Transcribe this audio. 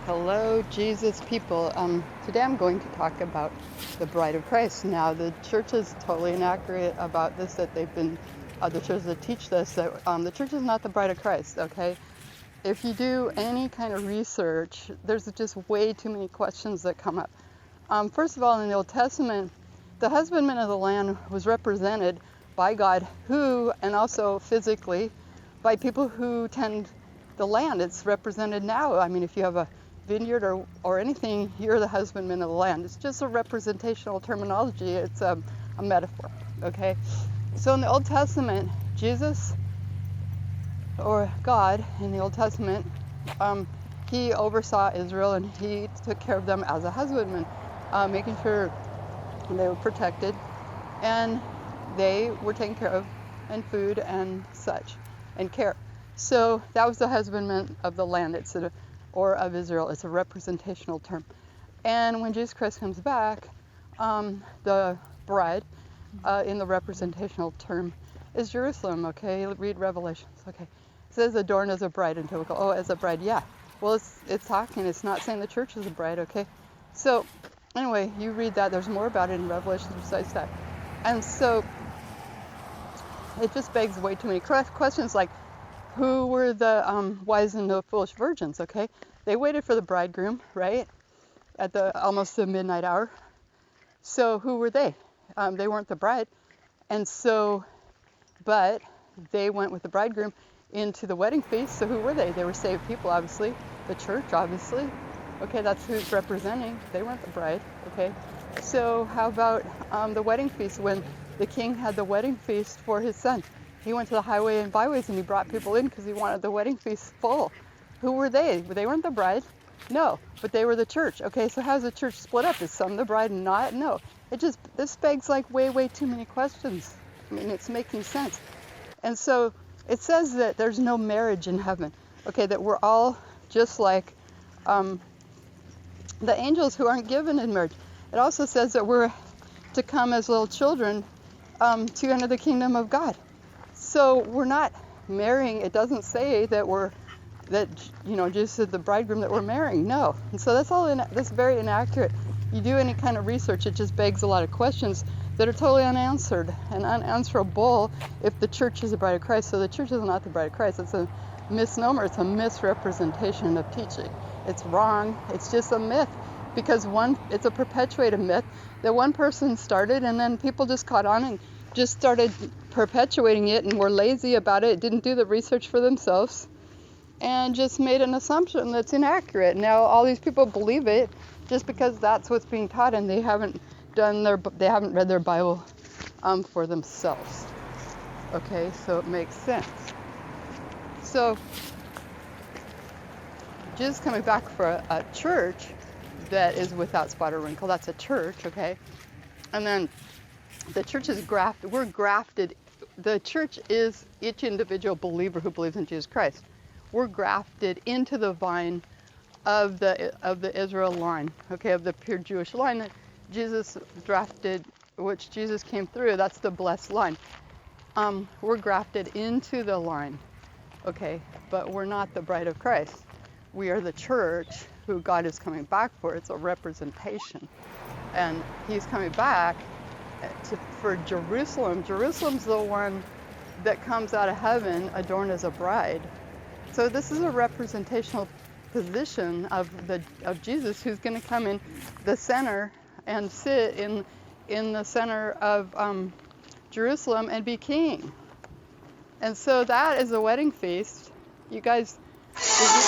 Hello, Jesus people. Today I'm going to talk about the bride of Christ. Now, the church is totally inaccurate about this, that they've been, the churches that teach this, that the church is not the bride of Christ, okay? If you do any kind of research, there's just way too many questions that come up. First of all, in the Old Testament, the husbandman of the land was represented by God, and also physically, by people who tend the land. It's represented now. I mean, if you have a vineyard or anything, you're the husbandman of the land. It's just a representational terminology. It's a metaphor, okay? So in the Old Testament, Jesus, or God in the Old Testament, he oversaw Israel and he took care of them as a husbandman, making sure they were protected and they were taken care of, and food and such, and care. So that was the husbandman of the land. Or of Israel. It's a representational term. And when Jesus Christ comes back, the bride, in the representational term, is Jerusalem, okay? Read Revelations, okay? It says adorned as a bride, and typical, as a bride, yeah. Well, it's talking, it's not saying the church is a bride, okay? So, anyway, you read that, there's more about it in Revelations besides that. And so, it just begs way too many questions, like, who were the wise and the foolish virgins, okay? They waited for the bridegroom, right? At almost the midnight hour. So who were they? They weren't the bride. And so, but they went with the bridegroom into the wedding feast. So who were they? They were saved people, obviously. The church, obviously. Okay, that's who's representing. They weren't the bride, okay? So how about the wedding feast? When the king had the wedding feast for his son, he went to the highway and byways and he brought people in because he wanted the wedding feast full. Who were they? They weren't the bride. No, but they were the church. Okay, so how's the church split up? Is some the bride and not? No. This begs like way too many questions. I mean, it's making sense. And so it says that there's no marriage in heaven. Okay, that we're all just like the angels who aren't given in marriage. It also says that we're to come as little children to enter the kingdom of God. So we're not marrying. It doesn't say that Jesus is the bridegroom that we're marrying. No. And so that's very inaccurate. You do any kind of research, it just begs a lot of questions that are totally unanswered and unanswerable if the church is the bride of Christ. So the church is not the bride of Christ. It's a misnomer. It's a misrepresentation of teaching. It's wrong. It's just a myth because it's a perpetuated myth that one person started and then people just caught on and just started perpetuating it and were lazy about it, didn't do the research for themselves, and just made an assumption that's inaccurate. Now all these people believe it just because that's what's being taught, and they haven't read their Bible for themselves. Okay, so it makes sense. So Jesus coming back for a church that is without spot or wrinkle. That's a church, okay? And then the church is grafted. We're grafted. The church is each individual believer who believes in Jesus Christ. We're grafted into the vine of the Israel line, okay, of the pure Jewish line that Jesus drafted, which Jesus came through. That's the blessed line. We're grafted into the line, okay, but we're not the bride of Christ. We are the church who God is coming back for. It's a representation, and He's coming back for Jerusalem. Jerusalem's the one that comes out of heaven adorned as a bride. So this is a representational position of Jesus, who's going to come in the center and sit in the center of Jerusalem and be king. And so that is a wedding feast. You guys, did you